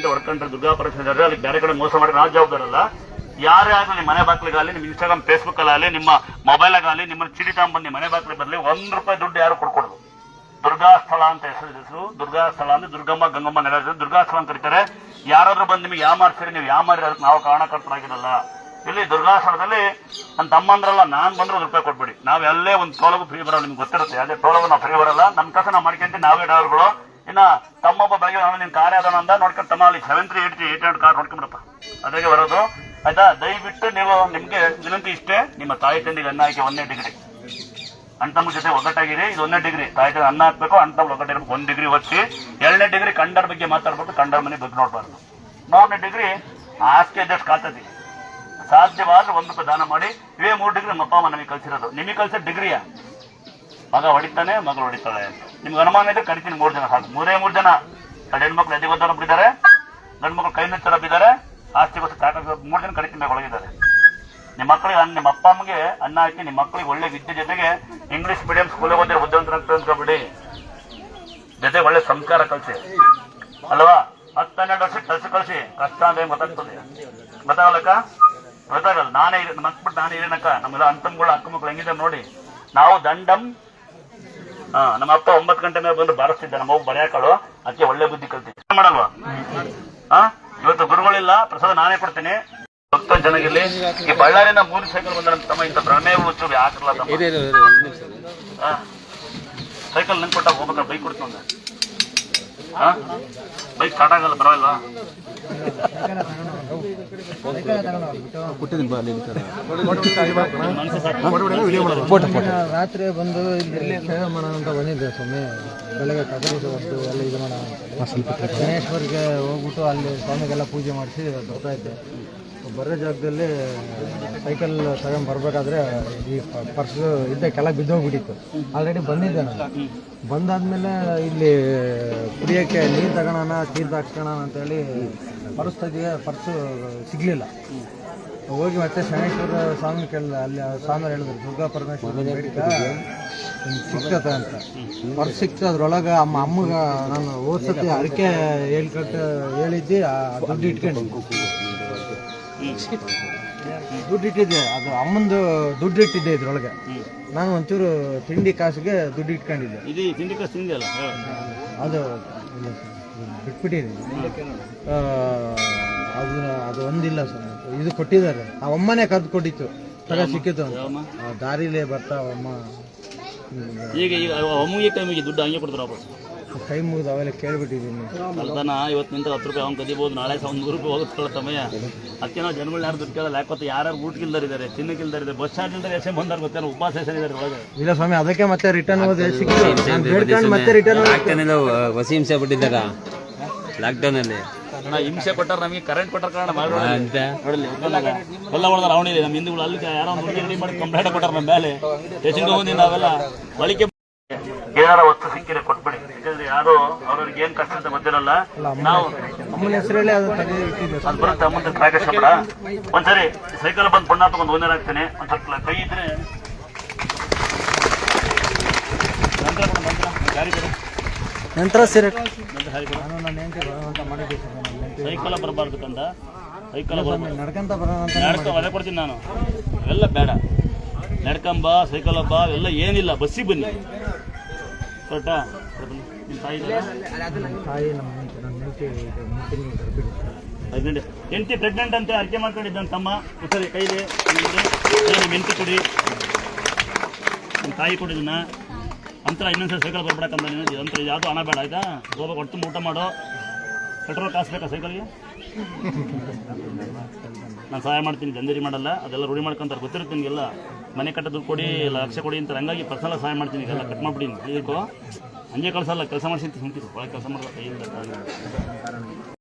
ಅಂತ ಹೊಡ್ಕೊಂಡ್ರೆ ದುರ್ಗಾ ಪರಮೇಶ್ವರ ಅಲ್ಲಿ ಬೇರೆ ಕಡೆ ಮೋಸ ಮಾಡಿ ನಾವು ಜವಾಬ್ದಾರಲ್ಲ. ಯಾರೇ ಆಗಲಿ ನಿಮ್ಮ ಮನೆ ಬಾಗಿಲಿಗಾಗಲಿ, ನಿಮ್ಮ ಇನ್ಸ್ಟಾಗ್ರಾಮ್ ಫೇಸ್ಬುಕ್ ಅಲ್ಲಾಗಲಿ, ನಿಮ್ಮ ಮೊಬೈಲಾಗಲಿ ನಿಮ್ಮ ಚೀಟಿ ತಗೊಂಡ್ಬಂದು ಮನೆ ಬಾಗಿಲಿಗೆ ಬರಲಿ, ₹1 ದುಡ್ಡು ಯಾರು ಕೊಡ್ಕೊಡೋದು. ದುರ್ಗಾ ಸ್ಥಳ ಅಂತ ಹೆಸರು. ದುರ್ಗಾ ಸ್ಥಳ ಅಂದ್ರೆ ದುರ್ಗಮ್ಮ ಗಂಗಮ್ಮ ನೆಲೆ ದುರ್ಗಾ ಸ್ಥಳ ಅಂತ ಕರೀತಾರೆ. ಯಾರಾದ್ರೂ ಬಂದು ನಿಮಗೆ ಯಾಮಾರ್ತೀರಿ, ನೀವು ಯಾಮಾರಿ ಅದಕ್ಕೆ ನಾವು ಕಾರಣಕರ್ತರಾಗಿರಲ್ಲ. ಇಲ್ಲಿ ದುರ್ಗಾ ಸ್ಥಳದಲ್ಲಿ ನನ್ನ ತಮ್ಮಂದ್ರಲ್ಲ, ನಾನ್ ಬಂದ್ರೆ ₹1 ಕೊಟ್ಬಿಡಿ. ನಾವೆಲ್ಲೇ ಒಂದು ಟೋಲಗೂ ಫ್ರೀ ಬರಲ್ಲ, ನಿಮ್ಗೆ ಗೊತ್ತಿರುತ್ತೆ. ಅದೇ ಟೋಲಗೂ ನಾವು ಫ್ರೀ ಬರಲ್ಲ. ನಮ್ಮ ಕೆಲಸ ನಾವು ಮಾಡ್ಕೊಂತೀವಿ, ನಾವೇ ಡ್ರೈವರ್ಗಳು. ಇನ್ನ ತಮ್ಮೊಬ್ಬ ಬೆಳಗ್ಗೆ ನಿನ್ ಕಾರ್ ಯಾವ್ದಾನ ಅಂದ ನೋಡ್ಕೊಂಡು, ತಮ್ಮ ಅಲ್ಲಿ 7388 ಕಾರ್ ನೋಡ್ಕೊಂಡ್ಬಿಡಪ್ಪ, ಅದಾಗೆ ಬರೋದು ಆಯ್ತಾ. ದಯವಿಟ್ಟು ನೀವು, ನಿಮ್ಗೆ ವಿನಂತಿ ಇಷ್ಟೇ, ನಿಮ್ಮ ತಾಯಿ ತಂದಿಗೆ ಅನ್ನ ಹಾಕಿ 1ನೇ ಡಿಗ್ರಿ ಅಣ್ಣ ತಮ್ಮ ಜೊತೆ ಒಗ್ಗಟ್ಟಾಗಿರಿ. ಇದು 1ನೇ ಡಿಗ್ರಿ. ತಾಯಿ ತಂದೆ ಅನ್ನ ಹಾಕ್ಬೇಕು, ಅಣ್ಣ ತಮ್ಮ ಒಗ್ಗಟ್ಟಿರ್ಬೇಕು. 1 ಡಿಗ್ರಿ ಓದಿಸಿ. 2ನೇ ಡಿಗ್ರಿ ಕಂಡರ ಬಗ್ಗೆ ಮಾತಾಡ್ಬೇಕು, ಕಂಡರ ಮನೆ ಬಗ್ಗೆ ನೋಡ್ಬಾರ್ದು. 3ನೇ ಡಿಗ್ರಿ ಆಸ್ತಿ ಅಡ್ಜಸ್ಟ್ ಕಾತದಿ. ಸಾಧ್ಯವಾದ್ರೆ ₹1 ದಾನ ಮಾಡಿ. ಇವೇ 3 ಡಿಗ್ರಿ ನಮ್ಮ ಅಪ್ಪ ಅಮ್ಮ ನಮಗೆ ಕಲ್ಸಿರೋದು. ನಿಮಗೆ ಕಲ್ಸಿದ ಡಿಗ್ರಿಯ ಮಗ ಹೊಡಿತಾನೆ, ಮಗಳು ಹೊಡಿತಾಳೆ. ನಿಮ್ಗೆ ಅನುಮಾನ ಇದ್ರೆ ಕರಿತೀನಿ 3 ಜನ ಸಾಕು. 3 ಜನ. ಹೆಣ್ಮಕ್ಳು ಎದೆಗೊತ್ತರೊಬ್ಬಿದ್ದಾರೆ, ಗಂಡು ಮಕ್ಳು ಕೈ ನೆಚ್ಚರೊಬ್ಬಿದ್ದಾರೆ, ಆಸ್ತಿಗೋಸ್ಕರ ಕಾಕ 3 ಜನ ಕರಿತೀನಿ ಒಳಗಿದ್ದಾರೆ. ನಿಮ್ಮ ಮಕ್ಕಳಿಗೆ, ನಿಮ್ಮ ಅಪ್ಪ ಅಮ್ಮಗೆ ಅನ್ನ ಹಾಕಿ, ನಿಮ್ಮ ಮಕ್ಕಳಿಗೆ ಒಳ್ಳೆ ವಿದ್ಯೆ ಜೊತೆಗೆ ಇಂಗ್ಲಿಷ್ ಮೀಡಿಯಂ ಸ್ಕೂಲಿಗೆ ಹೋದ್ರೆ ಬುದ್ಧಿವಂತರಾಗ್ತದೆ ಅನ್ಕೋಬಿಡಿ. ಜೊತೆಗೆ ಒಳ್ಳೆ ಸಂಸ್ಕಾರ ಕಲಿಸಿ ಅಲ್ವಾ. 10-12 ವರ್ಷ ಕಳಿಸಿ ಕಷ್ಟ ಅಂದ್ರೆ ಗೊತ್ತಾಗ್ತದೆ. ಗೊತ್ತಾಗಲ್ಲಕ್ಕ, ಗೊತ್ತಾಗಲ್ಲ. ನಾನೇ ಮಕ್ಬಿಟ್ಟು ನಾನೇ ಇರೇನಕ್ಕ. ನಮ್ಮೆಲ್ಲ ಅಂತಮ್ಗಳು ಅಕ್ಕ ಮಕ್ಳು ಹೆಂಗಿದ್ದಾರೆ ನೋಡಿ. ನಾವು ದಂಡಂ. ನಮ್ಮ ಅಪ್ಪ 9 ಗಂಟೆ ಮೇಲೆ ಬಂದು ಬಾರಿಸ್ತಿದ್ದ. ನಮ್ಮ ಹೋಗಿ ಬರೆಯಾಕಳು, ಅದಕ್ಕೆ ಒಳ್ಳೆ ಬುದ್ಧಿ ಕಲ್ತಿದ್ದೆ ಮಾಡಲ್ವಾ. ಇವತ್ತು ಗುರುಗಳಿಲ್ಲ, ಪ್ರಸಾದ ನಾನೇ ಕೊಡ್ತೀನಿ. 10 ಜನಗಿಲ್ಲಿ. ಈ ಬಳ್ಳಾರಿನ 3 ಸೈಕಲ್ ಬಂದ ತಮ್ಮ ಇಂಥ ಭ್ರಮೆ ಹುಚ್ಚು ಯಾಕಲ್ಲ. ಸೈಕಲ್ ನಂಗೆ ಕೊಟ್ಟಾಗ ಹೋಗ್ಬೇಕಾದ್ರೆ ಬೈಕ್ ಕೊಡ್ತೀನಿ. ಬೈಕ್ ಸ್ಟಾರ್ಟ್ ಆಗಲ್ಲ, ಬರಲ್ವಾ. ರಾತ್ರಿ ಬಂದು ಇಲ್ಲಿ ಸೇವೆ ಮಾಡೋಣ ಅಂತ ಬಂದಿದ್ದೆ. ಸ್ವಾಮಿ ಬೆಳಗ್ಗೆ ಕಗರಿಸಿ ಹೊತ್ತು ಎಲ್ಲ ಇದು ಮಾಡೋಣ, ಗಣೇಶ್ವರಿಗೆ ಹೋಗ್ಬಿಟ್ಟು ಅಲ್ಲಿ ಸ್ವಾಮಿಗೆಲ್ಲ ಪೂಜೆ ಮಾಡಿಸಿ ಬರ್ತಾ ಇದ್ದೆ. ಬರೋ ಜಾಗದಲ್ಲಿ ಸೈಕಲ್ ತಗೊಂಡು ಬರಬೇಕಾದ್ರೆ ಈ ಪರ್ಸ್ ಇದ್ದ ಕೆಳಗೆ ಬಿದ್ದೋಗ್ಬಿಟ್ಟಿತ್ತು. ಆಲ್ರೆಡಿ ಬಂದಿದ್ದೆ ನಾನು. ಬಂದಾದ್ಮೇಲೆ ಇಲ್ಲಿ ಕುಡಿಯೋಕ್ಕೆ ನೀರು ತಗೋಣ, ತೀರ್ಥ ಹಾಕ್ಸೋಣ ಅಂತೇಳಿ ಪರ್ಸ್ ತೆಗಿಯ ಪರ್ಸು ಸಿಗಲಿಲ್ಲ. ಹೋಗಿ ಮತ್ತೆ ಶನೇಶ್ವರ ಸ್ವಾಮಿ ಕೇಳಿದೆ. ಅಲ್ಲಿ ಸ್ವಾಮಿ ಹೇಳಿದ್ರು, ದುರ್ಗಾ ಪರಮೇಶ್ವರ ಬೇಡಿಕ ಸಿಕ್ತತೆ ಅಂತ. ಪರ್ಸ್ ಸಿಕ್ತು. ಅದ್ರೊಳಗೆ ಅಮ್ಮಗೆ ನಾನು ಓದ್ಸತಿ ಅಡಿಕೆ ಹೇಳಿದ್ದೆ, ದುಡ್ಡು ಇಟ್ಕೊಂಡಿದ್ದೆ. ದುಡ್ಡು ಇಟ್ಟಿದ್ದೆ, ಅದು ಅಮ್ಮಂದು ದುಡ್ಡು ಇಟ್ಟಿದ್ದೆ ಇದ್ರೊಳಗೆ. ನಾನು ಒಂಚೂರು ತಿಂಡಿ ಕಾಸಿಗೆ ದುಡ್ಡು ಇಟ್ಕೊಂಡಿದ್ದೆ. ತಿಂಡಿ ಕಾಸು ತಿಂದಿಲ್ಲ, ಅದು ಬಿಟ್ಬಿಟ್ಟಿದ್ದೀನಿ. ಅದು ಒಂದಿಲ್ಲ ಸರ್, ಇದು ಕೊಟ್ಟಿದ್ದಾರೆ. ಆ ಅಮ್ಮನೇ ಕರೆದು ಕೊಟ್ಟಿತ್ತು, ತಗ ಸಿಕ್ಕಿತ್ತು. ದಾರಿಲೇ ಬರ್ತಾ ಅಮ್ಮ. ಈಗ ಅಮ್ಮಗೆ ಟೈಮಿಗೆ ದುಡ್ಡು ಹಂಗೆ ಕೊಡ್ತಾರೆ ವಾಪಸ್. ಕೈ ಮುಗಿದು ಅವೆಲ್ಲ ಕೇಳ್ಬಿಟ್ಟಿದ್ದೀನಿ. ಅಲ್ದಾನ ಇವತ್ತು ನಿಂತ ₹10 ಅವ್ನು ಕದಿಬೋದು, ನಾಳೆ ₹100 ಹೋಗುತ್ತೆ ಸಮಯ. ಅದಕ್ಕೆ ನಾವು ಜನಗಳು ಯಾರು ದುಡ್ಡು ಕೇಳಲ್ಲ. ಯಾಕೊತ್ತು ಯಾರು ಊಟಕ್ಕಿಲ್ದಾರಿದ್ದಾರೆ, ತಿನ್ನಕ್ಕಿಲ್ದಾರಿದ್ದಾರೆ, ಬಸ್ ಚಾರ್ಜ್ ಇಲ್ದಾರೆ, ಎಷ್ಟೇ ಬಂದಾರ ಗೊತ್ತೇನೋ, ಉಪವಾಸ ಇದ್ದಾರೆ ಒಳಗೆ. ಇಲ್ಲ ಸ್ವಾಮಿ, ಅದಕ್ಕೆ ಮತ್ತೆ ರಿಟರ್ನ್ ಹೋದೆ. ಸಿಕ್ಕಿದ್ದು ಮತ್ತೆ ರಿಟರ್ನ್ ಹೊಸ ಹಿಂಸೆ ಬಿಟ್ಟಿದ್ದಾರ ಲಾಕ್ಡೌನ್ ಅಲ್ಲಿ. ಹಿಂಸೆ ಕೊಟ್ಟಾರ, ನಮಗೆ ಕರೆಂಟ್ ಕೊಟ್ಟಾರ ಕಾರಣ ನೋಡಲಿ ಎಲ್ಲ ಹೊಡೆದಾರ. ಅವನಿದೆ ನಮ್ಮ ಹಿಂದೂಗಳು ಅಲ್ಲಿ ಯಾರೋ ರೆಡಿ ಮಾಡಿ ಕಂಪ್ಲೇಂಟ್ ಕೊಟ್ಟಾರ ನಮ್ಮ ಮೇಲೆ. ಸ್ಟೇಷನ್ಗೆ ಹೋಗಿ ನಾವೆಲ್ಲ ಬಳಿಕೆ ಏನಾರ ವಸ್ತು ಸಿಕ್ಕಿದ್ರೆ ಕೊಟ್ಬಿಡಿ. ಯಾಕಂದ್ರೆ ಯಾರು ಅವ್ರವ್ರಿಗೆ ಏನ್ ಕಷ್ಟ ಅಂತ ಗೊತ್ತಿರಲ್ಲ. ನಾವು ಅಮ್ಮನ ಹೆಸರಲ್ಲಿ ಅದು ಬರುತ್ತೆ. ಅಮ್ಮಂತ ಕಾಯಕ ಬೇಡ. ಒಂದ್ಸರಿ ಸೈಕಲ್ ಬಂದು ಬಣ್ಣ ತಗೊಂಡು ಒಂದೇ ಹಾಕ್ತೇನೆ. ಒಂದ್ ಸ್ವಲ್ಪ ಕೈ ಇದ್ರೆ ನಂತರ ಸೀರೆ ಸೈಕಲ್ ಬರಬಾರ್ದಕ್ಕಂತ ಸೈಕಲ್ ನಡ್ಕಂತ ಬರೋಣ ಒಲೆ ಕೊಡ್ತೀನಿ ನಾನು. ಅವೆಲ್ಲ ಬೇಡ, ನಡ್ಕಂಬ ಸೈಕಲ್ ಹಬ್ಬ ಎಲ್ಲ ಏನಿಲ್ಲ, ಬಸ್ಸಿಗೆ ಬನ್ನಿ. ಕರೆಕ್ಟಾ? ನಿಮ್ಮ ತಾಯಿ ಹೆಂಡತಿ ಪ್ರೆಗ್ನೆಂಟ್ ಅಂತ ಅರ್ಕೆ ಮಾಡ್ಕೊಂಡಿದ್ದ ತಮ್ಮ. ಸರಿ, ಕೈಲಿ ಮೆಂತಿ ಕೊಡಿ, ನಿಮ್ಮ ತಾಯಿ ಕೊಡಿದನ್ನ ಅಂತರ. ಇನ್ನೊಂದ್ಸರಿ ಸೈಕಲ್ ಬರ್ಬೇಕಂತ ಅಂತರ. ಯಾವುದು ಹಣ ಬೇಡ ಆಯ್ತಾ. ಹೋಗ್ಬೇಕು, ಹೊಟ್ಟು ಊಟ ಮಾಡೋ. ಪೆಟ್ರೋಲ್ ಕಾಸು ಬೇಕಾ ಸೈಕಲ್ಗೆ? ನಾನು ಸಹಾಯ ಮಾಡ್ತೀನಿ, ಜಂಜರಿ ಮಾಡಲ್ಲ. ಅದೆಲ್ಲ ರೂಢಿ ಮಾಡ್ಕೊಂತಾರೆ, ಗೊತ್ತಿರುತ್ತೆ ನಿಮಗೆಲ್ಲ. ಮನೆ ಕಟ್ಟ ದುಡ್ಡು ಕೊಡಿ, ಲಕ್ಷ ಕೊಡಿ ಅಂತಾರೆ. ಹಂಗಾಗಿ ಪರ್ಸನಲ್ ಸಹಾಯ ಮಾಡ್ತೀನಿ. ಇದೆಲ್ಲ ಕಟ್ ಮಾಡ್ಬಿಡಿ. ಇದಕ್ಕೂ ಹಂಗೆ ಕಳ್ಸಲ್ಲ, ಕೆಲಸ ಮಾಡಿಸಿ ಸುಮ್ಕಿರು ಒಳಗೆ ಕೆಲಸ ಮಾಡೋ ಕೈಯಿಂದ.